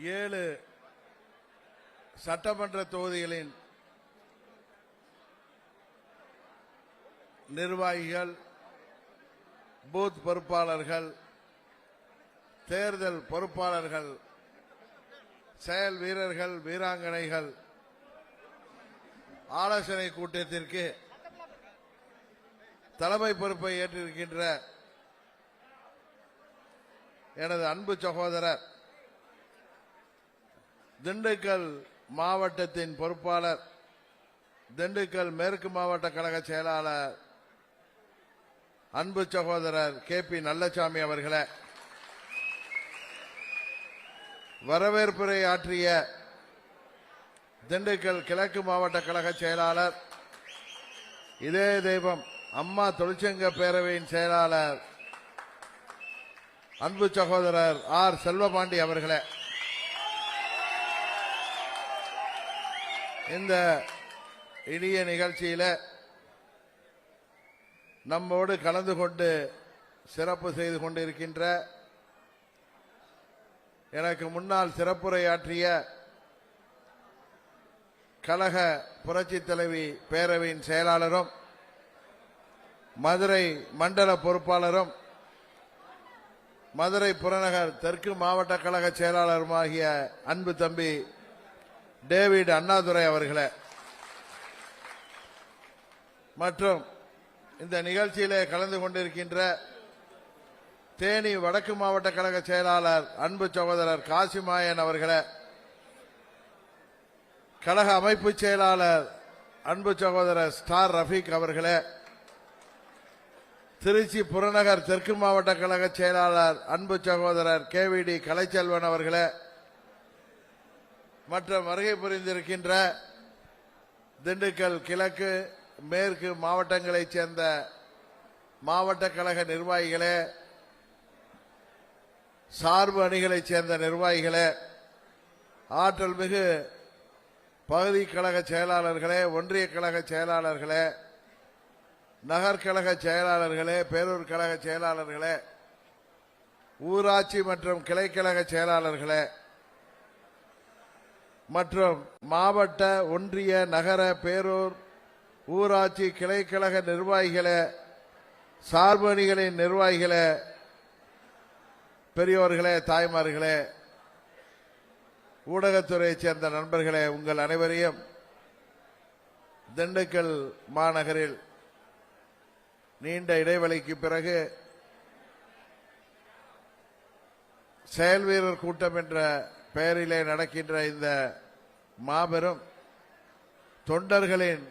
7 சட்டமன்ற தொகுதிகளின் நிர்வாகிகள், பூத் பொறுப்பாளர்கள், தேர்தல் பொறுப்பாளர்கள், செயல் வீரர்கள், வீராங்கனைகள் ஆலோசனை கூட்டத்திற்கு தலைமை பொறுப்பை ஏற்றிருக்கின்ற எனது அன்பு சகோதரர், திண்டுக்கல் மாவட்டத்தின் பொறுப்பாளர், திண்டுக்கல் மேற்கு மாவட்ட கழக செயலாளர் அன்பு சகோதரர் KP நல்லசாமி அவர்களே, வரவேற்புரை ஆற்றிய திண்டுக்கல் கிழக்கு மாவட்ட கழக செயலாளர், இதே தெய்வம் அம்மா தொழிற்சங்க பேரவையின் செயலாளர் அன்பு சகோதரர் R செல்வபாண்டி அவர்களே, இந்த இனிய நிகழ்ச்சியில நம்மோடு கலந்து கொண்டு சிறப்பு செய்து கொண்டிருக்கின்ற எனக்கு முன்னால் சிறப்புரையாற்றிய கழக புரட்சி தலைவி பேரவையின் செயலாளரும் மதுரை மண்டல பொறுப்பாளரும் மதுரை புறநகர் தெற்கு மாவட்ட கழக செயலாளருமாகிய அன்பு தம்பி டேவிட் அண்ணாதுரை அவர்களே, மற்றும் இந்த நிகழ்ச்சியிலே கலந்து கொண்டிருக்கின்ற தேனி வடக்கு மாவட்ட கழக செயலாளர் அன்பு சகோதரர் காசிமாயன் அவர்களே, கழக அமைப்பு செயலாளர் அன்பு சகோதரர் ஸ்டார் ரஃபீக் அவர்களே, திருச்சி புறநகர் தெற்கு மாவட்ட கழக செயலாளர் அன்பு சகோதரர் KVD கலைச்செல்வன் அவர்களே, மற்றும் வருகை புரிந்திருக்கின்ற திண்டுக்கல் கிழக்கு மேற்கு மாவட்டங்களைச் சேர்ந்த மாவட்ட கழக நிர்வாகிகளே, சார்பு அணிகளைச் சேர்ந்த நிர்வாகிகளே, ஆற்றல் மிகு பகுதி கழக செயலாளர்களே, ஒன்றிய கழக செயலாளர்களே, நகர்கழக செயலாளர்களே, பேரூர் கழக செயலாளர்களே, ஊராட்சி மற்றும் கிளைக்கழக செயலாளர்களே, மற்றும் மாவட்ட, ஒன்றிய, நகர, பேரூர், ஊராட்சி கிளைக்கழக நிர்வாகிகளே, சார்பு அணிகளின் நிர்வாகிகளே, பெரியோர்களே, தாய்மார்களே, ஊடகத்துறையைச் சேர்ந்த நண்பர்களே, உங்கள் அனைவரையும் திண்டுக்கல் மாநகரில் நீண்ட இடைவெளிக்கு பிறகு செயல் வீரர் கூட்டம் என்ற பெயரிலே நடக்கின்ற இந்த மாபெரும் தொண்டர்களின்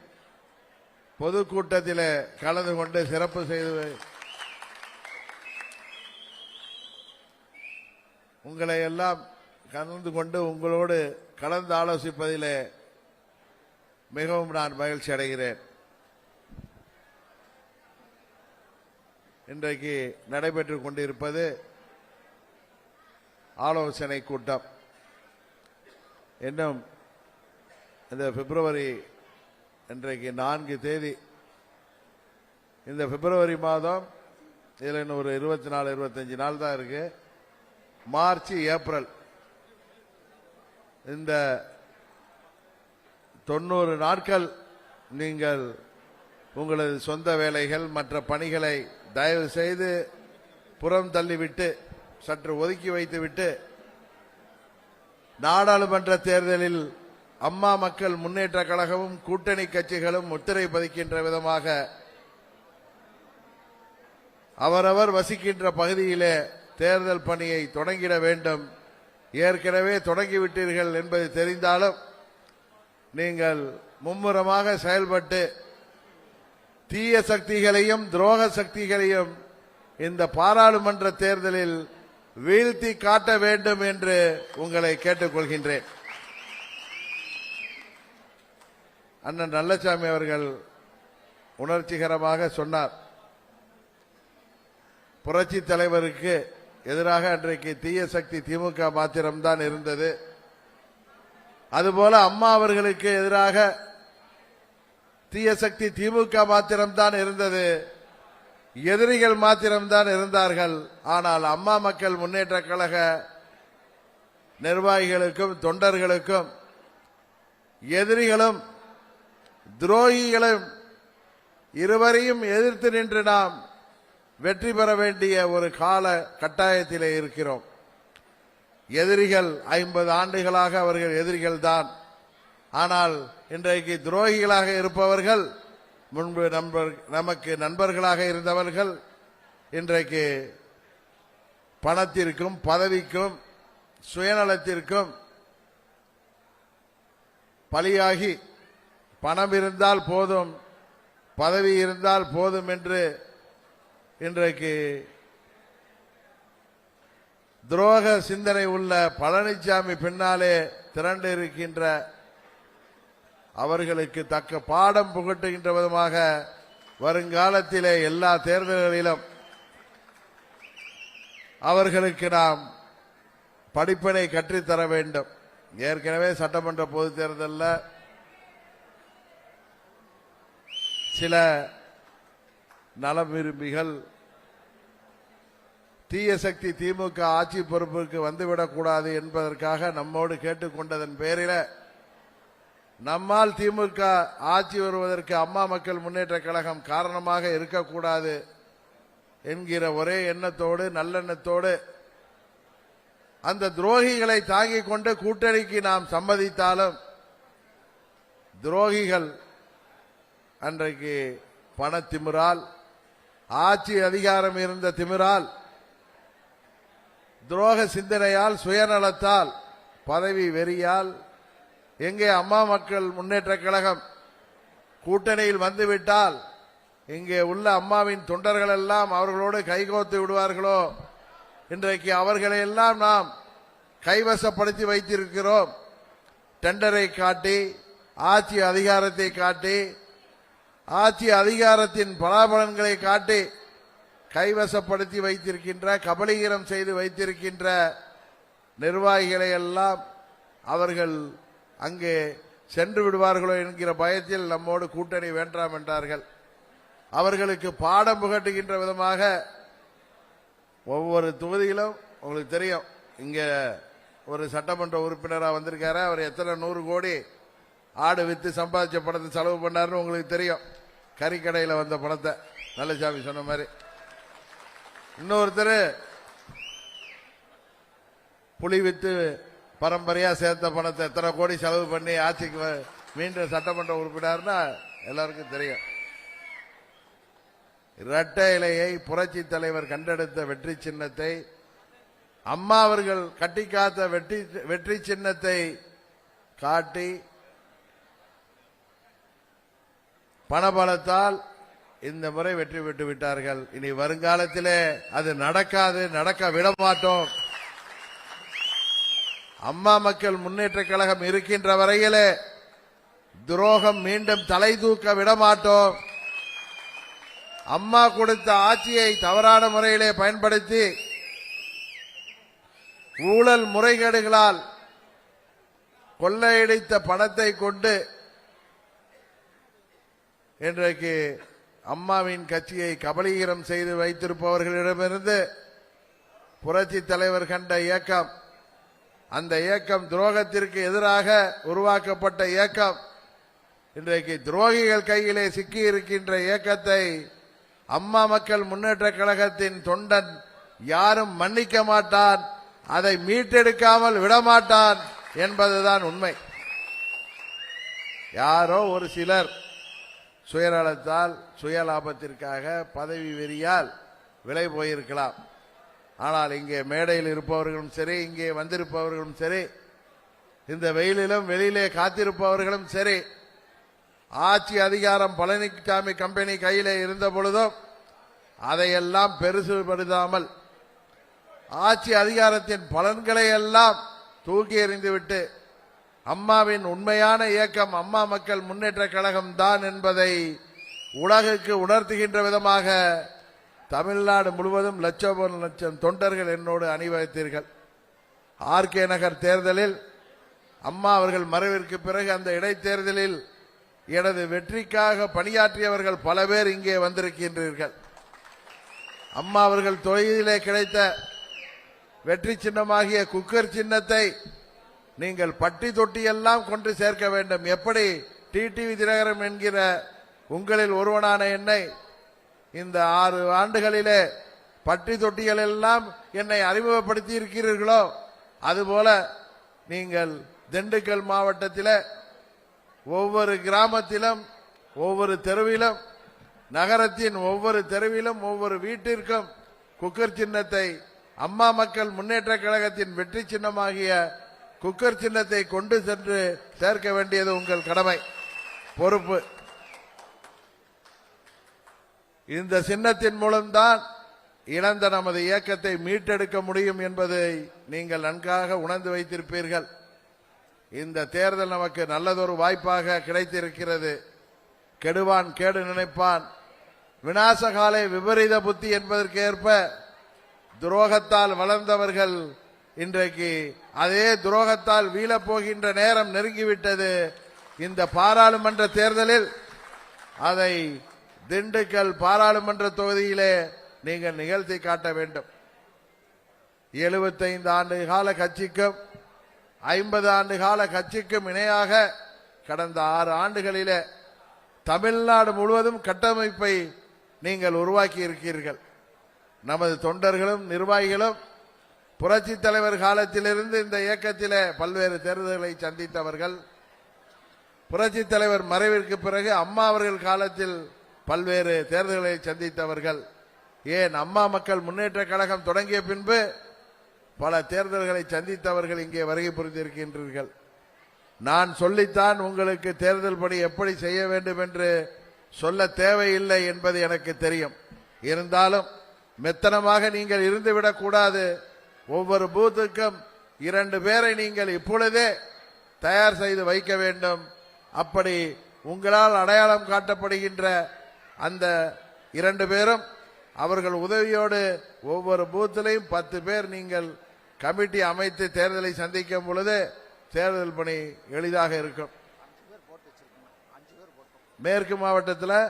பொதுக்கூட்டத்திலே கலந்து கொண்டு சிறப்பு செய்து உங்களை எல்லாம் கலந்து கொண்டு உங்களோடு கலந்து ஆலோசிப்பதிலே மிகவும் நான் மகிழ்ச்சி அடைகிறேன். இன்றைக்கு நடைபெற்றுக் கொண்டிருப்பது ஆலோசனை கூட்டம். இன்னும் இந்த பிப்ரவரி, இன்றைக்கு 4 தேதி, இந்த பிப்ரவரி மாதம் இதில் இன்னும் ஒரு 24 25 நாள் தான் இருக்கு. மார்ச், ஏப்ரல், இந்த 90 நாட்கள் நீங்கள் உங்களது சொந்த வேலைகள் மற்ற பணிகளை தயவு செய்து புறம் தள்ளிவிட்டு, சற்று ஒதுக்கி வைத்துவிட்டு, நாடாளுமன்ற தேர்தலில் அம்மா மக்கள் முன்னேற்ற கழகமும் கூட்டணி கட்சிகளும் முத்திரை பதிக்கின்ற விதமாக அவரவர் வசிக்கின்ற பகுதியிலே தேர்தல் பணியை தொடங்கிட வேண்டும். ஏற்கனவே தொடங்கிவிட்டீர்கள் என்பது தெரிந்தாலும் நீங்கள் மும்முரமாக செயல்பட்டு தீய சக்திகளையும் துரோக சக்திகளையும் இந்த பாராளுமன்ற தேர்தலில் வீழ்த்தி காட்ட வேண்டும் என்று உங்களை கேட்டுக்கொள்கின்றேன். அண்ணன் நல்லசாமி அவர்கள் உணர்ச்சிகரமாக சொன்னார், புரட்சி தலைவருக்கு எதிராக அன்றைக்கு தீய சக்தி திமுக மாத்திரம்தான் இருந்தது. அதுபோல அம்மா அவர்களுக்கு எதிராக தீய சக்தி திமுக மாத்திரம்தான் இருந்தது, எதிரிகள் மாத்திரம்தான் இருந்தார்கள். ஆனால் அம்மா மக்கள் முன்னேற்ற கழக நிர்வாகிகளுக்கும் தொண்டர்களுக்கும் எதிரிகளும் துரோகிகளும் இருவரையும் எதிர்த்து நின்று நாம் வெற்றி பெற வேண்டிய ஒரு கால கட்டாயத்திலே இருக்கிறோம். எதிரிகள் 50 ஆண்டுகளாக அவர்கள் எதிரிகள் தான். ஆனால் இன்றைக்கு துரோகிகளாக இருப்பவர்கள் முன்பு நமக்கு நண்பர்களாக இருந்தவர்கள் இன்றைக்கு பணத்திற்கும் பதவிக்கும் சுயநலத்திற்கும் பலியாகி பணம் இருந்தால் போதும் பதவி இருந்தால் போதும் என்று இன்றைக்கு துரோக சிந்தனை உள்ள பழனிசாமி பின்னாலே திரண்டு இருக்கின்ற அவர்களுக்கு தக்க பாடம் புகட்டுகின்ற விதமாக வருங்காலத்திலே எல்லா தேர்தல்களிலும் அவர்களுக்கு நாம் படிப்பினை கற்றுத்தர வேண்டும். ஏற்கனவே சட்டமன்ற பொதுத் தேர்தலில் சில நலம் விரும்பிகள் தீய சக்தி திமுக ஆட்சி பொறுப்புக்கு வந்துவிடக்கூடாது என்பதற்காக நம்மோடு கேட்டுக்கொண்டதன் பேரில் நம்மால் திமுக ஆட்சி வருவதற்கு அம்மா மக்கள் முன்னேற்ற கழகம் காரணமாக இருக்கக்கூடாது என்கிற ஒரே எண்ணத்தோடு நல்லெண்ணத்தோடு அந்த துரோகிகளை தாங்கிக் கொண்டு கூட்டணிக்கு நாம் சம்மதித்தாலும் துரோகிகள் அன்றைக்கு பண திமிரால் ஆட்சி அதிகாரம் இருந்த திமிரால் துரோக சிந்தனையால் சுயநலத்தால் பதவி வெறியால் எங்கே அம்மா மக்கள் முன்னேற்ற கழகம் கூட்டணியில் வந்துவிட்டால் இங்கே உள்ள அம்மாவின் தொண்டர்கள் எல்லாம் அவர்களோடு கைகோத்து விடுவார்களோ இன்றைக்கு அவர்களை எல்லாம் நாம் கைவசப்படுத்தி வைத்திருக்கிறோம். டெண்டரை காட்டி ஆட்சி அதிகாரத்தை காட்டி ஆட்சி அதிகாரத்தின் பலாபலன்களை காட்டி கைவசப்படுத்தி வைத்திருக்கின்ற கபலீகரம் செய்து வைத்திருக்கின்ற நிர்வாகிகளை எல்லாம் அவர்கள் அங்கே சென்று விடுவார்களோ என்கிற பயத்தில் நம்மோடு கூட்டணி வேண்டாம் என்றார்கள். அவர்களுக்கு பாடம் புகட்டுகின்ற விதமாக ஒவ்வொரு தொகுதியிலும் உங்களுக்கு தெரியும், இங்க ஒரு சட்டமன்ற உறுப்பினராக வந்திருக்காரு. அவர் எத்தனை 100 கோடி ஆடு வித்து சம்பாதிச்ச பணத்தை செலவு பண்ணாருன்னு உங்களுக்கு தெரியும். கறிக்கடையில் வந்த பணத்தை நல்லசாமி சொன்ன மாதிரி. இன்னொருத்தர் புலி வித்து பரம்பரையா சேர்த்த பணத்தை எத்தனை கோடி செலவு பண்ணி ஆட்சிக்கு மீண்டும் சட்டமன்ற உறுப்பினர்னா எல்லாருக்கும் தெரியும். இரட்டை இலையை புரட்சி தலைவர் கண்டெடுத்த வெற்றி சின்னத்தை அம்மா அவர்கள் கட்டி காத்த வெற்றி சின்னத்தை காட்டி பணபலத்தால் இந்த முறை வெற்றி பெற்று விட்டார்கள். இனி வருங்காலத்திலே அது நடக்காது, நடக்க விட மாட்டோம். அம்மா மக்கள் முன்னேற்ற கழகம் இருக்கின்ற வரையிலே துரோகம் மீண்டும் தலை தூக்க விட மாட்டோம். அம்மா கொடுத்த ஆட்சியை தவறான முறையிலே பயன்படுத்தி ஊழல் முறைகேடுகளால் கொள்ளையடித்த பணத்தை கொண்டு இன்றைக்கு அம்மாவின் கட்சியை கபலீகரம் செய்து வைத்திருப்பவர்களிடமிருந்து புரட்சி தலைவர் கண்ட இயக்கம், அந்த இயக்கம் துரோகத்திற்கு எதிராக உருவாக்கப்பட்ட இயக்கம், இன்றைக்கு துரோகிகள் கையிலே சிக்கி இருக்கின்ற இயக்கத்தை அம்மா மக்கள் முன்னேற்ற கழகத்தின் தொண்டன் யாரும் மன்னிக்க மாட்டான், அதை மீட்டெடுக்காமல் விடமாட்டான் என்பதுதான் உண்மை. யாரோ ஒரு சிலர் சுயநலத்தால் சுய லாபத்திற்காக பதவி வெறியால் விலை போயிருக்கலாம். ஆனால் இங்கே மேடையில் இருப்பவர்களும் சரி, இங்கே வந்திருப்பவர்களும் சரி, இந்த வெயிலிலும் வெளியிலே காத்திருப்பவர்களும் சரி, ஆட்சி அதிகாரம் பழனிசாமி கம்பெனி கையிலே இருந்த பொழுதும் அதையெல்லாம் பெருசுபடுத்தாமல் ஆட்சி அதிகாரத்தின் பலன்களை எல்லாம் தூக்கி எறிந்துவிட்டு அம்மாவின் உண்மையான இயக்கம் அம்மா மக்கள் முன்னேற்ற கழகம் தான் என்பதை உலகுக்கு உணர்த்துகின்ற விதமாக தமிழ்நாடு முழுவதும் லட்சம் தொண்டர்கள் என்னோடு அணிவகுத்தீர்கள். ஆர்கே நகர் தேர்தலில் அம்மா அவர்கள் மறைவிற்கு பிறகு அந்த இடைத்தேர்தலில் எனது வெற்றிக்காக பணியாற்றியவர்கள் பல பேர் இங்கே வந்திருக்கின்றீர்கள். அம்மா அவர்கள் தொகுதியிலே கிடைத்த வெற்றி சின்னமாகிய குக்கர் சின்னத்தை நீங்கள் பட்டி தொட்டி எல்லாம் கொண்டு சேர்க்க வேண்டும். எப்படி டிடிவி தினகரன் என்கிற உங்களில் ஒருவனான என்னை இந்த 6 ஆண்டுகளிலே பட்டி தொட்டிகள் எல்லாம் என்னை அறிமுகப்படுத்தி இருக்கிறீர்களோ, அதுபோல நீங்கள் திண்டுக்கல் மாவட்டத்தில் ஒவ்வொரு கிராமத்திலும், ஒவ்வொரு தெருவிலும், நகரத்தின் ஒவ்வொரு தெருவிலும், ஒவ்வொரு வீட்டிற்கும் குக்கர் சின்னத்தை, அம்மா மக்கள் முன்னேற்ற கழகத்தின் வெற்றி சின்னமாகிய குக்கர் சின்னத்தை கொண்டு சென்று சேர்க்க வேண்டியது உங்கள் கடமை, பொறுப்பு. இந்த சின்னத்தின் மூலம்தான் இழந்த நமது இயக்கத்தை மீட்டெடுக்க முடியும் என்பதை நீங்கள் நன்காக உணர்ந்து வைத்திருப்பீர்கள். இந்த தேர்தல் நமக்கு நல்லதொரு வாய்ப்பாக கிடைத்திருக்கிறது. கெடுவான் கேடு நினைப்பான், விநாசகாலை விபரீத புத்தி என்பதற்கு ஏற்ப துரோகத்தால் வளர்ந்தவர்கள் இன்றைக்கு அதே துரோகத்தால் வீழப்போகின்ற நேரம் நெருங்கிவிட்டது. இந்த பாராளுமன்ற தேர்தலில் அதை திண்டுக்கல் பாராளுமன்ற தொகுதியிலே நீங்கள் நிகழ்த்தி காட்ட வேண்டும். 75 ஆண்டு கால கட்சிக்கும் 50 ஆண்டு கால கட்சிக்கும் இணையாக கடந்த 6 ஆண்டுகளிலே தமிழ்நாடு முழுவதும் கட்டமைப்பை நீங்கள் உருவாக்கி இருக்கிறீர்கள். நமது தொண்டர்களும் நிர்வாகிகளும் புரட்சி தலைவர் காலத்திலிருந்து இந்த இயக்கத்திலே பல்வேறு தேர்தல்களை சந்தித்தவர்கள். புரட்சி தலைவர் மறைவிற்கு பிறகு அம்மா அவர்கள் காலத்தில் பல்வேறு தேர்தல்களை சந்தித்தவர்கள். ஏன் அம்மா மக்கள் முன்னேற்ற கழகம் தொடங்கிய பின்பு பல தேர்தல்களை சந்தித்தவர்கள் இங்கே வருகை புரிந்திருக்கின்றீர்கள். நான் சொல்லித்தான் உங்களுக்கு தேர்தல் படி எப்படி செய்ய வேண்டும் என்று சொல்ல தேவையில்லை என்பது எனக்கு தெரியும். இருந்தாலும் மெத்தனமாக நீங்கள் இருந்துவிடக் கூடாது. ஒவ்வொரு பூத்துக்கும் 2 பேரை நீங்கள் இப்பொழுதே தயார் செய்து வைக்க வேண்டும். அப்படி உங்களால் அடையாளம் காட்டப்படுகின்ற அந்த 2 பேரும் அவர்கள் உதவியோடு ஒவ்வொரு பூத்திலையும் 10 பேர் நீங்கள் கமிட்டி அமைத்து தேர்தலை சந்திக்கும் பொழுது தேர்தல் பணி எளிதாக இருக்கும். மேற்கு மாவட்டத்தில்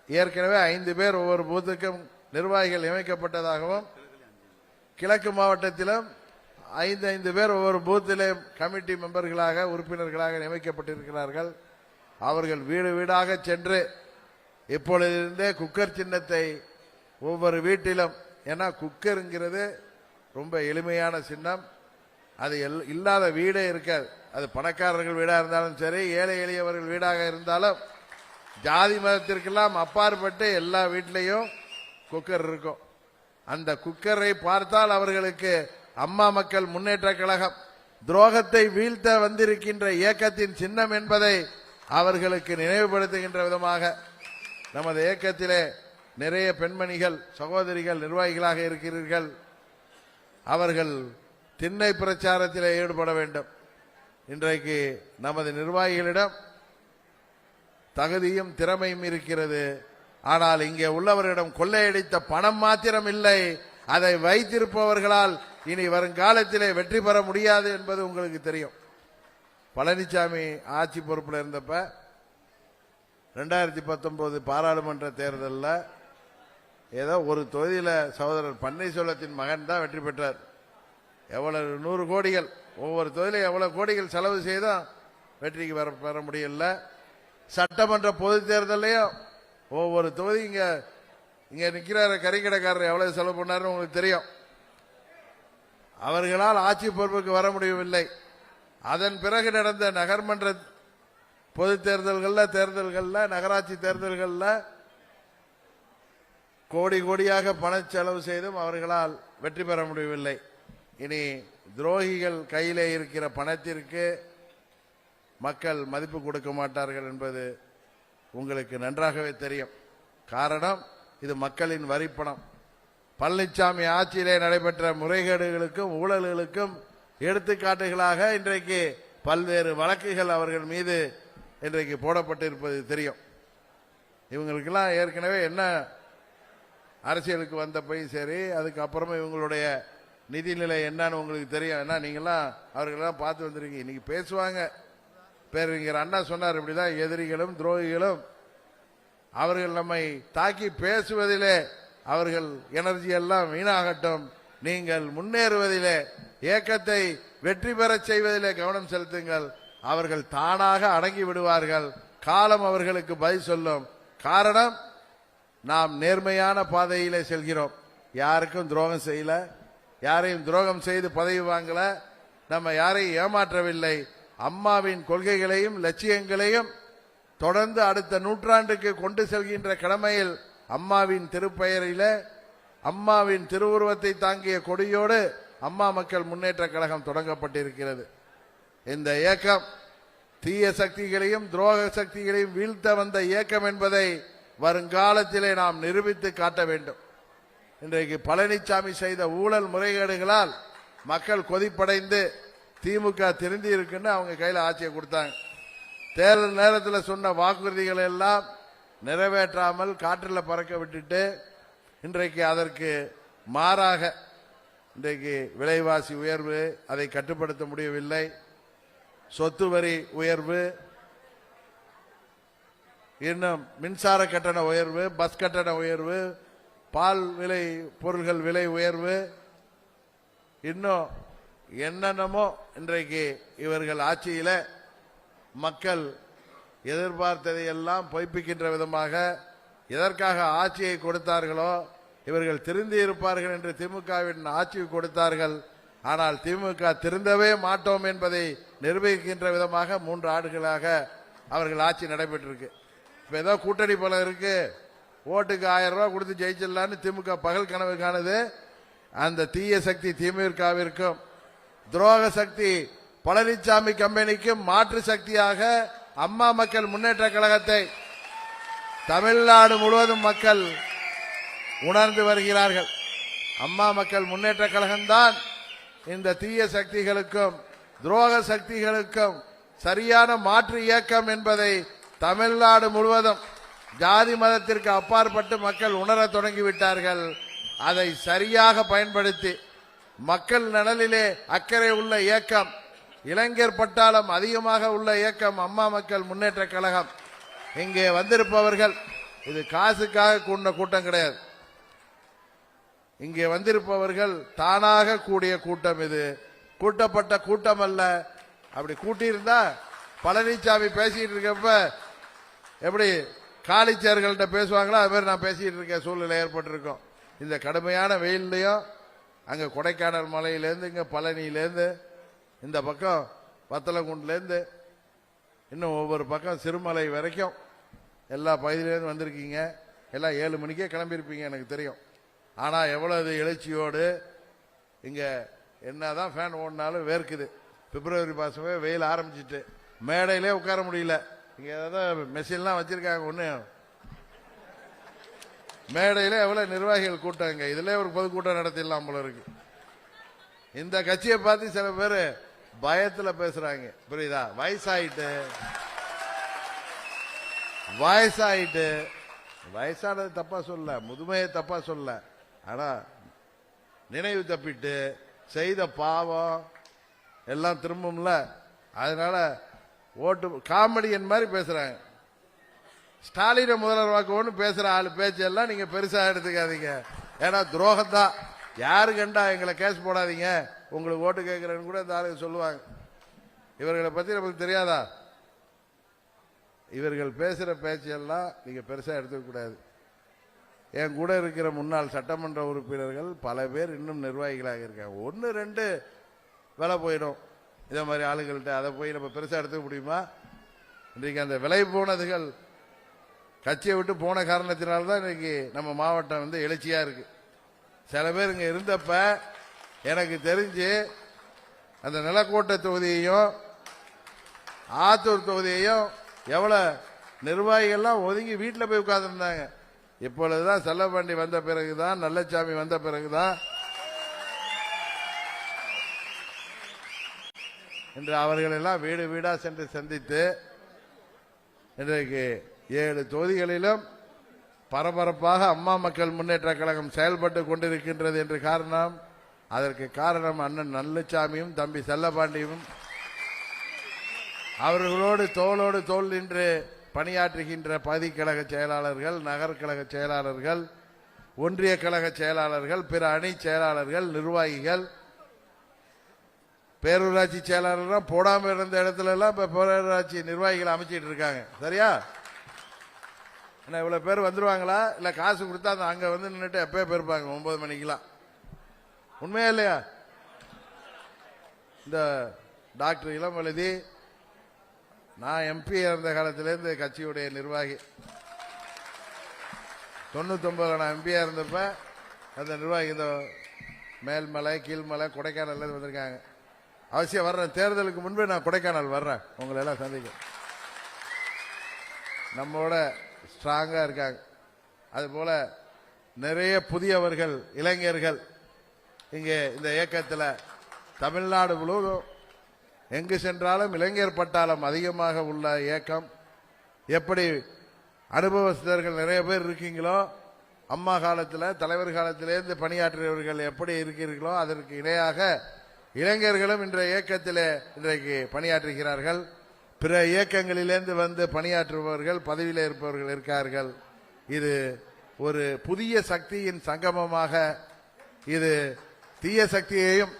ஏற்கனவே 5 பேர் ஒவ்வொரு பூத்துக்கும் நிர்வாகிகள் நியமிக்கப்பட்டதாகவும், கிழக்கு மாவட்டத்திலும் 5 பேர் ஒவ்வொரு பூத்திலே கமிட்டி மெம்பர்களாக உறுப்பினர்களாக நியமிக்கப்பட்டிருக்கிறார்கள். அவர்கள் வீடு வீடாக சென்று இப்பொழுதிருந்தே குக்கர் சின்னத்தை ஒவ்வொரு வீட்டிலும், ஏன்னா குக்கருங்கிறது ரொம்ப எளிமையான சின்னம், அது இல்லாத வீடே இருக்காது. அது பணக்காரர்கள் வீடாக இருந்தாலும் சரி, ஏழை எளியவர்கள் வீடாக இருந்தாலும், ஜாதி மதத்திற்கெல்லாம் அப்பாற்பட்டு எல்லா வீட்டிலையும் குக்கர் இருக்கும். அந்த குக்கரை பார்த்தால் அவர்களுக்கு அம்மா மக்கள் முன்னேற்ற கழகம் துரோகத்தை வீழ்த்த வந்திருக்கின்ற இயக்கத்தின் சின்னம் என்பதை அவர்களுக்கு நினைவுபடுத்துகின்ற விதமாக நமது இயக்கத்திலே நிறைய பெண்மணிகள் சகோதரிகள் நிர்வாகிகளாக இருக்கிறீர்கள். அவர்கள் திண்ணை பிரச்சாரத்திலே ஈடுபட வேண்டும். இன்றைக்கு நமது நிர்வாகிகளிடம் தகுதியும் திறமையும் இருக்கிறது. ஆனால் இங்கே உள்ளவர்களிடம் கொள்ளையடித்த பணம் மாத்திரம் இல்லை, அதை வைத்திருப்பவர்களால் இனி வருங்காலத்திலே வெற்றி பெற முடியாது என்பது உங்களுக்கு தெரியும். பழனிசாமி ஆட்சி பொறுப்பில் இருந்தப்ப 2019 பாராளுமன்ற தேர்தலில் ஏதோ ஒரு தொகுதியில் சகோதரர் பன்னீர்செல்வத்தின் மகன் தான் வெற்றி பெற்றார். எவ்வளவு 100 கோடிகள் ஒவ்வொரு தொகுதியிலும் எவ்வளவு கோடிகள் செலவு செய்தும் வெற்றிக்கு பெற முடியல. சட்டமன்ற பொது தேர்தலையும் ஒவ்வொரு தொகுதி இங்க நிற்கிறார கறிக்கடைக்காரர் எவ்வளவு செலவு பண்ணாருன்னு உங்களுக்கு தெரியும். அவர்களால் ஆட்சி பொறுப்புக்கு வர முடியவில்லை. அதன் பிறகு நடந்த நகர்மன்ற பொது தேர்தல்களில் நகராட்சி தேர்தல்களில் கோடி கோடியாக பண செலவு செய்தும் அவர்களால் வெற்றி பெற முடியவில்லை. இனி துரோகிகள் கையிலே இருக்கிற பணத்திற்கு மக்கள் மதிப்பு கொடுக்க மாட்டார்கள் என்பது உங்களுக்கு நன்றாகவே தெரியும். காரணம், இது மக்களின் வரிப்பணம். பழனிசாமி ஆட்சியிலே நடைபெற்ற முறைகேடுகளுக்கும் ஊழல்களுக்கும் எடுத்துக்காட்டுகளாக இன்றைக்கு பல்வேறு வழக்குகள் அவர்கள் மீது இன்றைக்கு போடப்பட்டிருப்பது தெரியும். இவங்களுக்கெல்லாம் ஏற்கனவே என்ன அரசியலுக்கு வந்தப்பையும் சரி, அதுக்கப்புறமா இவங்களுடைய நிதிநிலை என்னன்னு உங்களுக்கு தெரியும். ஏன்னா நீங்களாம் அவர்களெல்லாம் பார்த்து வந்துருக்கீங்க. இன்னைக்கு பேசுவாங்க. பேரறிஞர் அண்ணா சொன்னார், இப்படிதான் எதிரிகளும் துரோகிகளும் அவர்கள் நம்மை தாக்கி பேசுவதிலே அவர்கள் எனர்ஜி எல்லாம் வீணாகட்டும், நீங்கள் முன்னேறுவதிலே, இயக்கத்தை வெற்றி பெறச் செய்வதிலே கவனம் செலுத்துங்கள். அவர்கள் தானாக அடங்கி விடுவார்கள். காலம் அவர்களுக்கு பதில் சொல்லும். காரணம், நாம் நேர்மையான பாதையிலே செல்கிறோம். யாருக்கும் துரோகம் செய்யல, யாரையும் துரோகம் செய்து பதவி வாங்கல, நம்ம யாரையும் ஏமாற்றவில்லை. அம்மாவின் கொள்கைகளையும் லட்சியங்களையும் தொடர்ந்து அடுத்த நூற்றாண்டுக்கு கொண்டு செல்கின்ற கடமையில் அம்மாவின் திருப்பெயரில, அம்மாவின் திருவுருவத்தை தாங்கிய கொடியோடு அம்மா மக்கள் முன்னேற்ற கழகம் தொடங்கப்பட்டிருக்கிறது. இந்த இயக்கம் தீய சக்திகளையும் துரோக சக்திகளையும் வீழ்த்த வந்த இயக்கம் என்பதை வருங்காலத்திலே நாம் நிரூபித்து காட்ட வேண்டும். இன்றைக்கு பழனிசாமி செய்த ஊழல் முறைகேடுகளால் மக்கள் கொதிப்படைந்து திமுக திருந்தி இருக்குன்னு அவங்க கையில் ஆட்சியை கொடுத்தாங்க. தேர்தல் நேரத்தில் சொன்ன வாக்குறுதிகள் எல்லாம் நிறைவேற்றாமல் காற்றில் பறக்க விட்டுட்டு இன்றைக்கு அதற்கு மாறாக இன்றைக்கு விலைவாசி உயர்வு, அதை கட்டுப்படுத்த முடியவில்லை. சொத்து வரி உயர்வு, இன்னும் மின்சார கட்டண உயர்வு, பஸ் கட்டண உயர்வு, பால் விலை பொருள்கள் விலை உயர்வு, இன்னும் என்னென்னமோ இன்றைக்கு இவர்கள் ஆட்சியில மக்கள் எதிர்பார்த்ததை எல்லாம் பொய்ப்பிக்கின்ற விதமாக எதற்காக ஆட்சியை கொடுத்தார்களோ, இவர்கள் திருந்தி இருப்பார்கள் என்று திமுகவின் ஆட்சி கொடுத்தார்கள். ஆனால் திமுக திருந்தவே மாட்டோம் என்பதை நிரூபிக்கின்ற விதமாக 3 ஆண்டுகளாக அவர்கள் ஆட்சி நடைபெற்றிருக்கு. இப்ப ஏதோ கூட்டணி போல இருக்கு, ஓட்டுக்கு 1000 ரூபாய் கொடுத்து ஜெயிச்சிடலான்னு திமுக பகல் கனவு காணுது. அந்த தீய சக்தி திமுகவிற்கும் துரோக சக்தி பழனிசாமி கம்பெனிக்கும் மாற்று சக்தியாக அம்மா மக்கள் முன்னேற்ற கழகத்தை தமிழ்நாடு முழுவதும் மக்கள் உணர்ந்து வருகிறார்கள். அம்மா மக்கள் முன்னேற்ற கழகம்தான் இந்த தீய சக்திகளுக்கும் துரோக சக்திகளுக்கும் சரியான மாற்று இயக்கம் என்பதை தமிழ்நாடு முழுவதும் ஜாதி மதத்திற்கு அப்பாற்பட்டு மக்கள் உணர தொடங்கிவிட்டார்கள். அதை சரியாக பயன்படுத்தி மக்கள் நலனிலே அக்கறை உள்ள இயக்கம், இளைஞர் பட்டாளம் அதிகமாக உள்ள இயக்கம் அம்மா மக்கள் முன்னேற்ற கழகம். இங்கே வந்திருப்பவர்கள் இது காசுக்காக கூடின கூட்டம் கிடையாது. இங்கே வந்திருப்பவர்கள் தானாக கூடிய கூட்டம். இது கூட்டப்பட்ட கூட்டம் அல்ல. அப்படி கூட்டியிருந்தா பழனிசாமி பேசிட்டு இருக்கப்ப எப்படி காலிச்சேர்கள்ட்ட பேசுவாங்களோ அது மாதிரி நான் பேசிட்டு இருக்க சூழ்நிலை ஏற்பட்டிருக்கோம். இந்த கடுமையான வெயிலையும் அங்க கொடைக்கானல் மலையிலேருந்து இங்க பழனியிலேருந்து இந்த பக்கம் வத்தலகுண்டிலேருந்து இன்னும் ஒவ்வொரு பக்கம் சிறுமலை வரைக்கும் எல்லா பகுதியிலேருந்து வந்திருக்கீங்க. எல்லாம் 7 மணிக்கே கிளம்பியிருப்பீங்க எனக்கு தெரியும். ஆனா எவ்வளவு எழுச்சியோடு இங்க என்னதான் ஃபேன் ஓடினாலும் வேர்க்குது. பிப்ரவரி மாசமே வெயில் ஆரம்பிச்சிட்டு மேடையிலே உட்கார முடியல. இங்க ஏதாவது மெஷின்லாம் வச்சிருக்காங்க. ஒண்ணு மேடையில எவ்வளவு நிர்வாகிகள் கூட்டங்க. இதுல ஒரு பொதுக்கூட்டம் நடத்திடலாம் போல இருக்கு. இந்த கட்சியை பார்த்து சில பேர் பயத்துல பேசுறாங்க. புரியுதா? வயசாயிட்டு வயசானது தப்பா சொல்ல, முதுமையை தப்பா சொல்ல. ஆனா நினைவு தப்பிட்டு செய்த பாவம் எல்லாம் திரும்பும்ல. அதனால ஓட்டு காமெடியன் மாதிரி பேசுறாங்க. ஸ்டாலினை முதல்வராக்குவோன்னு பேசுற ஆளு பேச்செல்லாம் நீங்க பெருசா எடுத்துக்காதீங்க. ஏன்னா துரோகம் தான். யாரு கண்டா எங்களை கேஸ் போடாதீங்க, உங்களுக்கு ஓட்டு கேட்கிறேன்னு கூட இந்த ஆளுங்க சொல்லுவாங்க. இவர்களை பத்தி நமக்கு தெரியாதா? இவர்கள் பேசுற பேச்செல்லாம் நீங்க பெருசா எடுத்துக்க கூடாது. என் கூட இருக்கிற முன்னாள் சட்டமன்ற உறுப்பினர்கள் பல பேர் இன்னும் நிர்வாகிகளாக இருக்காங்க. 1 2 விலை போயிடும். இதே மாதிரி ஆளுங்கள்ட்ட அதை போய் நம்ம பெருசா எடுத்துக்க முடியுமா? இன்றைக்கு அந்த விலை போனதுகள் கட்சியை விட்டு போன காரணத்தினால்தான் இன்னைக்கு நம்ம மாவட்டம் எழுச்சியா இருக்கு. சில பேர் இங்க இருந்தப்ப எனக்கு தெரிஞ்சு அந்த நிலக்கோட்டை தொகுதியையும் ஆத்தூர் தொகுதியையும் எவ்வளவு நிர்வாகிகள்லாம் ஒதுங்கி வீட்டில் போய் உட்கார்ந்துருந்தாங்க. இப்பொழுதுதான் செல்லப்பாண்டி வந்த பிறகுதான், நல்லசாமி வந்த பிறகுதான் இன்று அவர்கள் எல்லாம் வீடு வீடா சென்று சந்தித்து இன்றைக்கு 7 தொகுதிகளிலும் பரபரப்பாக அம்மா மக்கள் முன்னேற்ற கழகம் செயல்பட்டு கொண்டிருக்கின்றது என்று காரணம். அதற்கு காரணம் அண்ணன் நல்லசாமியும் தம்பி செல்லப்பாண்டியும் அவர்களோடு தோளோடு தோள் நின்று பணியாற்றுகின்ற பகுதி கழக செயலாளர்கள், நகர் கழக செயலாளர்கள், ஒன்றிய கழக செயலாளர்கள், பிற அணி செயலாளர்கள், நிர்வாகிகள், பேரூராட்சி செயலாளர் போடாம இருந்த இடத்துல எல்லாம் இப்ப பேரூராட்சி நிர்வாகிகள் அமைச்சிட்டு இருக்காங்க. சரியா? இவ்வளவு பேர் வந்துருவாங்களா? இல்ல காசு கொடுத்தா அங்க வந்து நின்றுட்டு எப்பயே போயிருப்பாங்க 9 மணிக்கெல்லாம். உண்மையா இல்லையா? இந்த டாக்டர் இளமலதி, நான் எம்பி இருந்த காலத்திலேருந்து கட்சியுடைய நிர்வாகி. 99 நான் எம்பியா இருந்தப்ப அந்த நிர்வாகி இந்த மேல்மலை, கீழ்மலை, கொடைக்கானல் வந்திருக்காங்க. அவசியம் வர்றேன். தேர்தலுக்கு முன்பே நான் கொடைக்கானல் வர்றேன், உங்களை எல்லாம் சந்திக்க. நம்மோட ஸ்ட்ராங்கா இருக்காங்க. அது போல நிறைய புதியவர்கள், இளைஞர்கள் இங்கே இந்த இயக்கத்தில் தமிழ்நாடு முழுவதும் எங்கு சென்றாலும் இளைஞர் பட்டாளம் அதிகமாக உள்ள இயக்கம். எப்படி அனுபவஸ்தர்கள் நிறைய பேர் இருக்கீங்களோ, அம்மா காலத்தில், தலைவர் காலத்திலேருந்து பணியாற்றியவர்கள் எப்படி இருக்கிறீர்களோ அதற்கு இணையாக இளைஞர்களும் இன்றைய இயக்கத்தில் இன்றைக்கு பணியாற்றுகிறார்கள். பிற இயக்கங்களிலிருந்து வந்து பணியாற்றுபவர்கள், பதவியில் இருப்பவர்கள் இருக்கார்கள். இது ஒரு புதிய சக்தியின் சங்கமமாக, இது தீய சக்தியையும்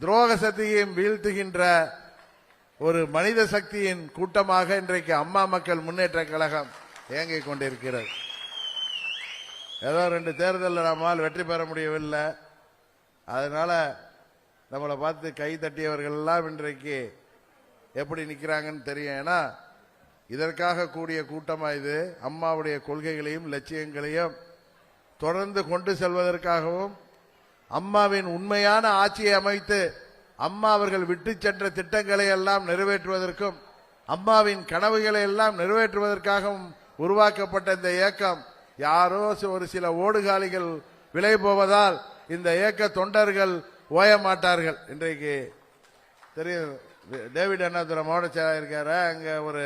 துரோக சக்தியையும் வீழ்த்துகின்ற ஒரு மனித சக்தியின் கூட்டமாக இன்றைக்கு அம்மா மக்கள் முன்னேற்ற கழகம் இயங்கிக் கொண்டிருக்கிறது. ஏதோ 2 தேர்தலில் நம்மால் வெற்றி பெற முடியவில்லை, அதனால நம்மளை பார்த்து கை தட்டியவர்கள் எல்லாம் இன்றைக்கு எப்படி நிற்கிறாங்கன்னு தெரியும். ஏன்னா இதற்காக கூடிய கூட்டமா இது. அம்மாவுடைய கொள்கைகளையும் லட்சியங்களையும் தொடர்ந்து கொண்டு செல்வதற்காகவும், அம்மாவின் உண்மையான ஆட்சியை அமைத்து அம்மா அவர்கள் விட்டு சென்ற திட்டங்களை எல்லாம் நிறைவேற்றுவதற்கும், அம்மாவின் கனவுகளை எல்லாம் நிறைவேற்றுவதற்காகவும் உருவாக்கப்பட்ட இந்த இயக்கம் யாரோ ஒரு சில ஓடுகாலிகள் விலை போவதால் இந்த இயக்க தொண்டர்கள் ஓய மாட்டார்கள். இன்றைக்கு தெரியும், டேவிட் அண்ணாதுரை மாவட்ட செயலாளர் இருக்காரு. அங்க ஒரு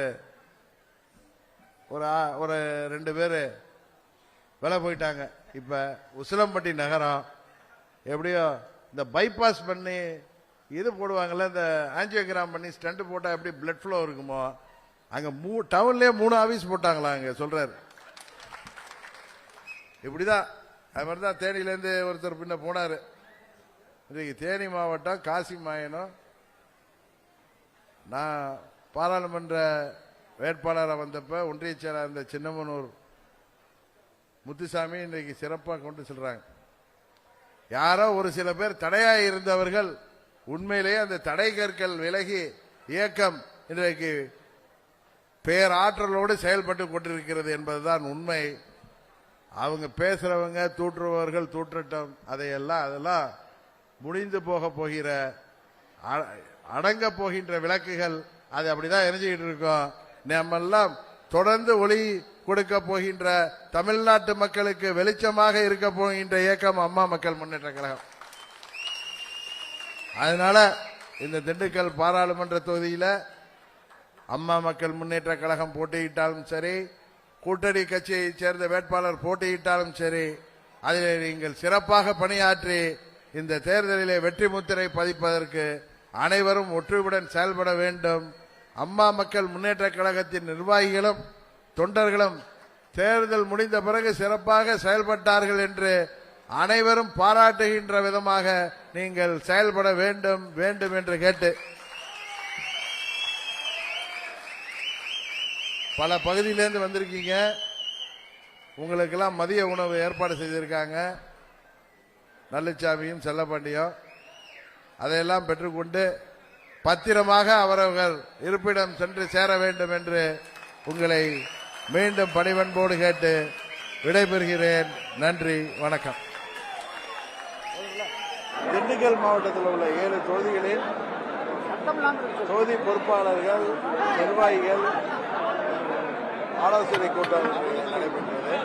2 பேர் விலை போயிட்டாங்க. இப்ப உசிலம்பட்டி நகரம் எப்படியோ இந்த பைபாஸ் பண்ணி இது போடுவாங்கல்ல, இந்த ஆஞ்சியோகிராம் பண்ணி ஸ்டண்ட் போட்டா எப்படி பிளட் ஃப்ளோ இருக்குமோ, அங்க டவுன்லயே 3 ஆபீஸ் போட்டாங்களா அங்க சொல்றாரு. இப்படிதான் அது மாதிரிதான் தேனியிலேருந்து ஒருத்தர் பின்ன போனாரு. இன்றைக்கு தேனி மாவட்டம் காசி மாயனம், நான் பாராளுமன்ற வேட்பாளராக வந்தப்ப ஒன்றிய செயலாளர் இருந்த சின்னமனூர் முத்துசாமி இன்றைக்கு சிறப்பாக கொண்டு செல்றாங்க. யாரோ ஒரு சில பேர் தடையாய் இருந்தவர்கள் உண்மையிலேயே அந்த தடை கற்கள் விலகி இயக்கம் இன்றைக்கு பேராற்றலோடு செயல்பட்டு கொண்டிருக்கிறது என்பதுதான் உண்மை. அவங்க பேசுறவங்க தூற்றுபவர்கள் தூற்றட்டும், அதெல்லாம் முடிந்து போக போகிற, அடங்க போகின்ற விளக்குகள். அது அப்படிதான் எரிஞ்சுக்கிட்டு இருக்கோம். நம்ம எல்லாம் தொடர்ந்து ஒளி கொடுக்க போகின்ற, தமிழ்நாட்டு மக்களுக்கு வெளிச்சமாக இருக்க போகின்ற இயக்கம் அம்மா மக்கள் முன்னேற்ற கழகம். அதனால இந்த திண்டுக்கல் பாராளுமன்ற தொகுதியில அம்மா மக்கள் முன்னேற்ற கழகம் போட்டியிட்டாலும் சரி, கூட்டணி கட்சியை சேர்ந்த வேட்பாளர் போட்டியிட்டாலும் சரி, அதில் நீங்கள் சிறப்பாக பணியாற்றி இந்த தேர்தலிலே வெற்றி முத்திரை பதிப்பதற்கு அனைவரும் ஒற்றுமையுடன் செயல்பட வேண்டும். அம்மா மக்கள் முன்னேற்ற கழகத்தின் நிர்வாகிகளும் தொண்டர்களும் தேர்தல் முடிந்த பிறகு சிறப்பாக செயல்பட்டார்கள் என்று அனைவரும் பாராட்டுகின்ற விதமாக நீங்கள் செயல்பட வேண்டும் வேண்டும் என்று கேட்டு, பல பகுதியிலிருந்து வந்திருக்கீங்க. உங்களுக்கெல்லாம் மதிய உணவு ஏற்பாடு செய்திருக்காங்க. நல்லுச்சாமியும் செல்லப்பாண்டியும் அதையெல்லாம் பெற்றுக்கொண்டு பத்திரமாக அவரவர்கள் இருப்பிடம் சென்று சேர வேண்டும் என்று உங்களை மீண்டும் பணிவன்போடு கேட்டு விடைபெறுகிறேன். நன்றி, வணக்கம். திண்டுக்கல் மாவட்டத்தில் உள்ள 7 தொகுதிகளில் தொகுதி பொறுப்பாளர்கள், நிர்வாகிகள் ஆலோசனை கூட்டம் நடைபெற்றது.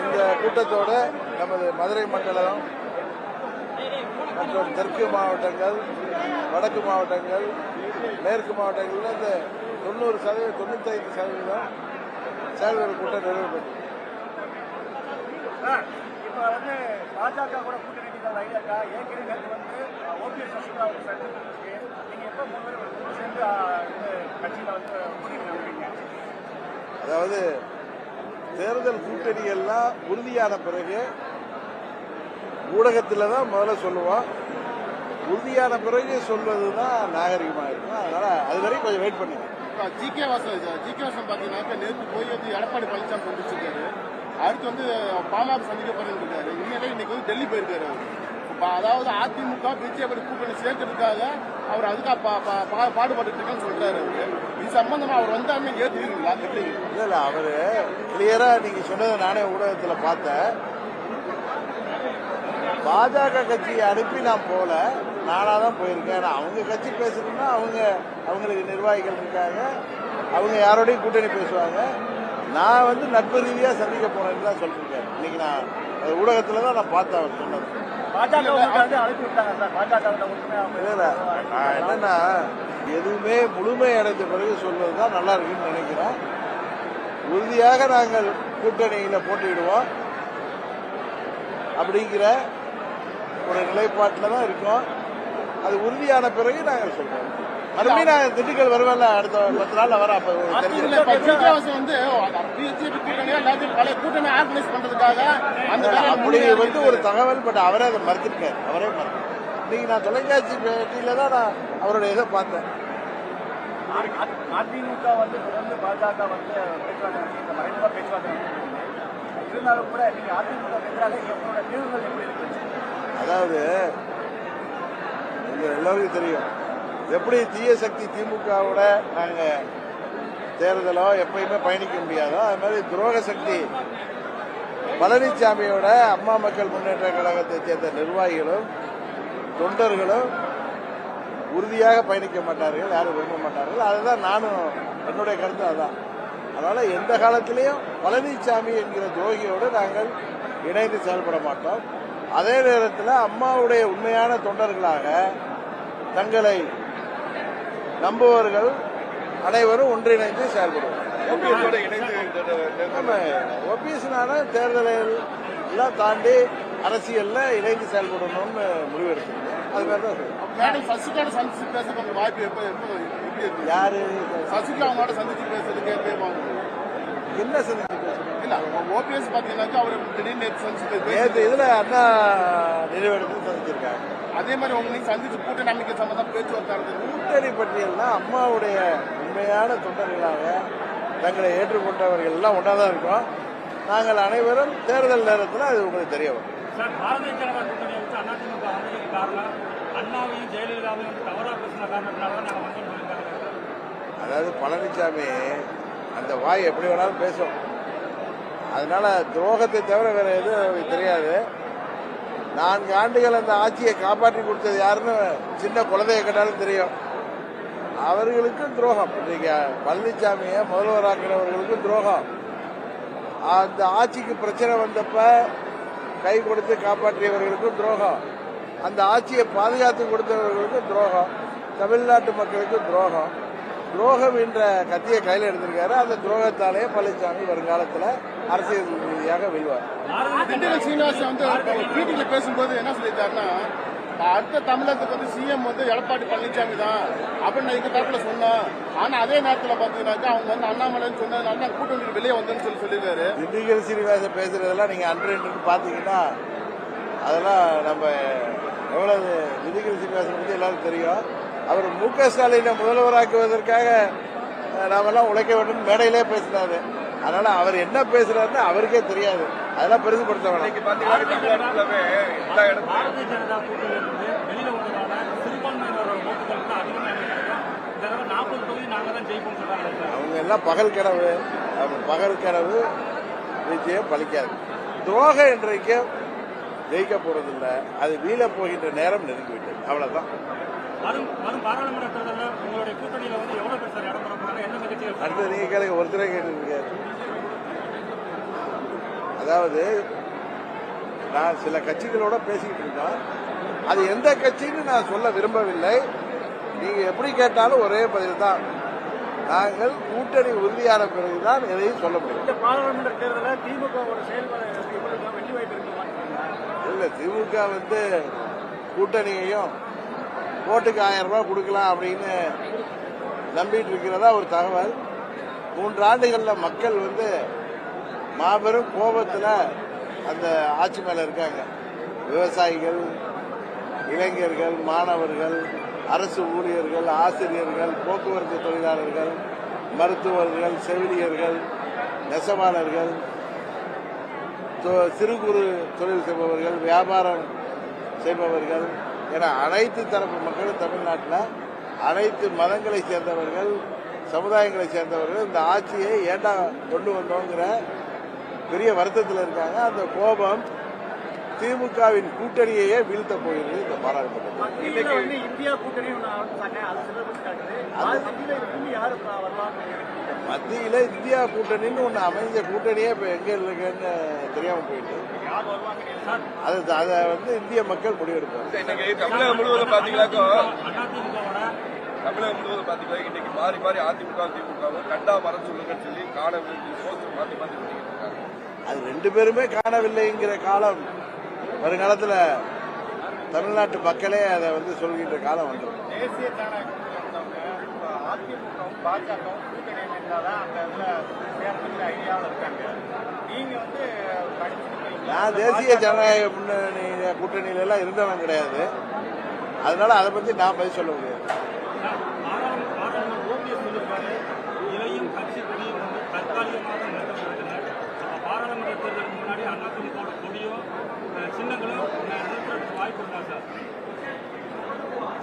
இந்த கூட்டத்தோடு நமது மதுரை மண்டலம் மற்றும் தெற்கு மாவட்டங்கள், வடக்கு மாவட்டங்கள், மேற்கு மாவட்டங்களில் இந்த 90%, 95% செயல்படும் கூட்டம் நிறைவு பெற்றது. இப்ப வந்து பாஜக கூட கூட்டணி ஐடியாக்கா ஏற்கனவே ஓபிஎஸ் நீங்க எப்ப சேர்ந்து கட்சியில வந்து கூட்டணி. அதாவது தேர்தல் கூட்டணி எல்லாம் உறுதியான பிறகு ஊடகத்தில் தான் முதல்ல சொல்லுவோம். உறுதியான பிறகு சொல்வதுதான் நாகரிகமா இருக்கும். அதனால அது வரைக்கும் கொஞ்சம் வெயிட் பண்ணுங்க. ஜிகே வாசன் பாத்தீங்கன்னா நேற்று போய் வந்து எடப்பாடி பழனிசாமி சந்திச்சிருக்காரு. அடுத்து வந்து பாமக சந்திக்க போறேன்னு இருக்காரு. இன்னைக்கு வந்து டெல்லி போயிருக்காரு. அதாவது அதிமுக பிஜேபி கூட்டணி சேர்க்கறதுக்காக அவர் அதுக்காக பாடுபட்டு இருக்கேன்னு சொல்றாரு. இது சம்பந்தமா அவர் வந்தாருன்னு ஏத்துக்கிறீங்களா? இல்ல அவரு கிளியரா நீங்க சொன்னதை நானே ஊடகத்துல பார்த்தேன். பாஜக கட்சியை அனுப்பி நான் போல, நானாதான் போயிருக்கேன். அவங்க கட்சி பேசணும்னா அவங்களுக்கு நிர்வாகிகள் இருக்காங்க, அவங்க யாரோடையும் கூட்டணி பேசுவாங்க. நான் வந்து நட்பு ரீதியா சந்திக்க போனேன்னு தான் சொல்லிருக்கேன். இன்னைக்கு நான் ஊடகத்துல தான் நான் பார்த்தேன் அவர் சொன்னது. என்னன்னா எதுவுமே முழுமை அடைந்த பிறகு சொல்வதுதான் நல்லா இருக்குன்னு நினைக்கிறேன். உறுதியாக நாங்கள் கூட்டணியில போட்டியிடுவோம் அப்படிங்கிற ஒரு நிலைப்பாட்டில் தான் இருக்கோம். அது உறுதியான பிறகு நாங்கள் சொல்றோம். மறுபடியும் நான் திண்டுக்கல் வருவேன்ல, அடுத்த 10 நாள்ல வர. அப்ப அப்படி வந்து ஒரு தகவல், பட் அவரே அதை மறுத்திருக்காரு. அவரே மறுத்து இன்னைக்கு நான் தொலைக்காட்சி பேட்டியில தான் நான் அவருடைய இதை பார்த்தேன். அதிமுக வந்து தொடர்ந்து பாஜக வந்து பேச்சுவார்த்தை மறைமுக பேச்சுவார்த்தை இருந்தாலும் கூட நீங்க அதிமுக எதிராக எங்களோட தீர்வுகள் எப்படி இருக்கு? அதாவது எல்லாருக்கும் தெரியும் எப்படி தீய சக்தி திமுகவோட நாங்க தேர்தலோ எப்பயுமே பயணிக்க முடியாதோ, அது மாதிரி துரோக சக்தி பழனிசாமியோட அம்மா மக்கள் முன்னேற்ற கழகத்தை சேர்ந்த நிர்வாகிகளும் தொண்டர்களும் உறுதியாக பயணிக்க மாட்டார்கள், யாரும் விரும்ப மாட்டார்கள். அதுதான் நானும் என்னுடைய கருத்து அதான். அதனால எந்த காலத்திலையும் பழனிசாமி என்கிற துரோகியோடு நாங்கள் இணைந்து செயல்பட மாட்டோம். அதே நேரத்தில் அம்மாவுடைய உண்மையான தொண்டர்களாக தங்களை நம்புவர்கள் அனைவரும் ஒன்றிணைந்து செயல்படுவோம். ஓபிஎஸ்னால தேர்தலில் எல்லாம் தாண்டி அரசியல்ல இணைந்து செயல்படணும்னு முடிவெடுக்கணும். அது மாதிரி தான் சசிகலா சந்திச்சு பேசுறதுக்கு வாய்ப்பு யாரு சசிகலா அவங்களோட சந்திச்சு பேசுறதுக்கு என்ன சந்திச்சு இல்ல ஓபிஎஸ் பாத்தீங்கன்னா அவர் திடீர்னு நேற்று இதுல அண்ணா நிறைவேறதுக்கு சந்திச்சிருக்காங்க. அதே மாதிரி உங்க நீங்க சந்திச்சு கூட்டணி அமைக்க சம்பந்தம் பேச்சுவார்த்தை கூட்டணி பட்டியல்னா அம்மாவுடைய உண்மையான தொண்டர்களாக தங்களை ஏற்றுக்கொண்டவர்கள் எல்லாம் ஒன்றாதான் இருக்கோம். நாங்கள் அனைவரும் தேர்தல் நேரத்தில் அது உங்களுக்கு தெரிய வரும். பாரதிய ஜனதா கூட்டணியை வச்சு அதிமுக வந்ததுக்கு காரணம் அண்ணாவையும் ஜெயலலிதாவையும் தவறா பேசின காரணத்தினால நாங்கள் வந்து. அதாவது பழனிசாமி அந்த வாய் எப்படி வேணாலும் பேசும். அதனால துரோகத்தை தவிர வேற எதுவும் தெரியாது. 4 ஆண்டுகள் அந்த ஆட்சியை காப்பாற்றி கொடுத்தது யாருன்னு சின்ன குழந்தைய கேட்டாலும் தெரியும். அவர்களுக்கும் துரோகம். இன்னைக்கு பழனிசாமியை முதல்வராக்கிறவர்களுக்கும் துரோகம். அந்த ஆட்சிக்கு பிரச்சனை வந்தப்ப கை கொடுத்து காப்பாற்றியவர்களுக்கும் துரோகம். அந்த ஆட்சியை பாதுகாத்து கொடுத்தவர்களுக்கும் துரோகம். தமிழ்நாட்டு மக்களுக்கும் துரோகம். துரோகம் என்ற கத்தியை கையில் எடுத்திருக்காரு. அந்த துரோகத்தாலேயே பழனிசாமி வருங்காலத்தில் அரசியல் ரீதியாக வெல்வார். சீனிவாசன் வந்து மீட்டிங்ல பேசும்போது என்ன சொல்லியிருக்காருன்னா, அடுத்த தமிழகத்துக்கு வந்து சிஎம் வந்து எடப்பாடி பழனிசாமி தான் அப்படின்னு எங்க தரப்புல சொன்னோம். ஆனா அதே நேரத்தில் பாத்தீங்கன்னாக்கா அவங்க வந்து அண்ணாமலைன்னு சொன்னதுனால தான் கூட்டணி வெளியே வந்தேன்னு சொல்லியிருக்காரு. திண்டுக்கல் சீனிவாசன் பேசுறதெல்லாம் நீங்க அன்று பாத்தீங்கன்னா அதெல்லாம் நம்ம எவ்வளவு திண்டுக்கல் சீனிவாசன் பத்தி எல்லாரும் தெரியும். அவர் மு.க. ஸ்டாலினை முதல்வராக்குவதற்காக நாமெல்லாம் உழைக்க வேண்டும் மேடையிலே பேசினாரு. அதனால அவர் என்ன பேசுறாருன்னு அவருக்கே தெரியாது. அதெல்லாம் பெருசுபடுத்த வேணாம். பாரதிய ஜனதா கூட்டணியிலிருந்து வெளியில வந்ததால சிறுபான்மையினரோட ஓட்டுகள் தான் அதிகமாக 40 தொகுதி நாங்க தான் ஜெயிப்போம் சொல்றாங்க. அவங்க எல்லாம் பகல் கனவு நிச்சயம் பலிக்காது. துரோகம் இன்றைக்கு ஜெயிக்க போறதில்லை. அது வீழ போகின்ற நேரம் நெருங்கிவிட்டது. அவ்வளவுதான். வரும் பாராளுமன்ற தேர்தலில் உங்களுடைய கூட்டணியில வந்து எவ்வளவு பேர் சார் இடம் பெற போறாங்க? என்ன கட்சிகள்? அடுத்து நீங்க கேளுங்க. ஒருத்தரே கேட்டுருக்காரு. அதாவது நான் சில கட்சிகளோட பேசிக்கிட்டு இருக்கேன். அது எந்த கட்சின்னு நான் சொல்ல விரும்பவில்லை. நீங்க எப்படி கேட்டாலும் ஒரே பதில் தான். நாங்கள் கூட்டணி உறுதியான பிறகுதான் எதையும் சொல்ல முடியும். இந்த பாராளுமன்ற தேர்தலில் திமுக செயல்பாடு வெற்றி வாய்ப்பு இருக்குமா? இல்ல, திமுக வந்து கூட்டணியையும் ஓட்டுக்கு 1000 ரூபாய் கொடுக்கலாம் அப்படின்னு நம்பிட்டு இருக்கிறதா ஒரு தகவல். 3 ஆண்டுகள்ல மக்கள் வந்து மாபெரும் கோபத்துல அந்த ஆட்சி மேல இருக்காங்க. விவசாயிகள், இளைஞர்கள், மாணவர்கள், அரசு ஊழியர்கள், ஆசிரியர்கள், போக்குவரத்து தொழிலாளர்கள், மருத்துவர்கள், செவிலியர்கள், நெசவாளர்கள், சிறு குறு தொழில் செய்பவர்கள், வியாபாரம் செய்பவர்கள் என அனைத்து தரப்பு மக்களும் தமிழ்நாட்டில் அனைத்து மதங்களை சேர்ந்தவர்கள், சமுதாயங்களை சேர்ந்தவர்கள் இந்த ஆட்சியை ஏண்டா கொண்டு வந்தோங்கிற பெரிய வருத்தத்தில் இருக்காங்க. அந்த கோபம் திமுகவின் கூட்டணியையே வீழ்த்த போகிறது இந்த பாராளுமன்றத்தில். இந்தியா கூட்டணி மத்தியில இந்தியா கூட்டணின்னு ஒண்ணு அமைஞ்ச கூட்டணியே இப்ப எங்க இருக்குன்னு தெரியாம போயிட்டு அதை இந்திய மக்கள் முடிவெடுப்பாங்க. தமிழகம் முழுவதும் பாத்தீங்கன்னாக்கா இன்னைக்கு மாறி மாறி அதிமுக திமுக கண்டா மரம் சொல்லுங்கன்னு சொல்லி காணவில்லை சோதனை மாத்தி மாத்தி பண்ணிட்டு இருக்காங்க. அது ரெண்டு பேருமே காணவில்லைங்கிற காலம் வருங்காலத்துல தமிழ்நாட்டு மக்களே அதை சொல்கின்ற காலம் வந்துடும். தேசிய அதிமுகவும் பாஜகவும் கூட்டணி அமைந்தாதான் அந்த இதுல ஐடியாவில் இருக்காங்க. நீங்க நான் தேசிய ஜனநாயக முன்னணி கூட்டணியில எல்லாம் இருந்தவன் கிடையாது. அதனால அதை பத்தி நான் பதில் சொல்ல முடியாது.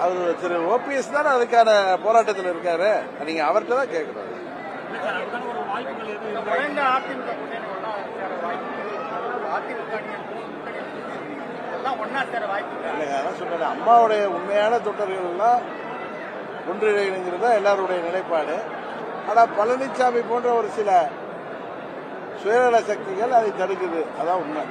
அவர் திரு ஓபிஎஸ் தானே அதுக்கான போராட்டத்தில் இருக்காரு. நீங்க அவர்கிட்ட தான் கேட்கணும். அதான் சொன்னேன், அம்மாவுடைய உண்மையான தொண்டர்கள் எல்லாம் ஒன்றிணைங்கிறது தான் எல்லாருடைய நிலைப்பாடு. ஆனா பழனிசாமி போன்ற ஒரு சில சுயநல சக்திகள் அதை தடுக்குது. அதான் உண்மை.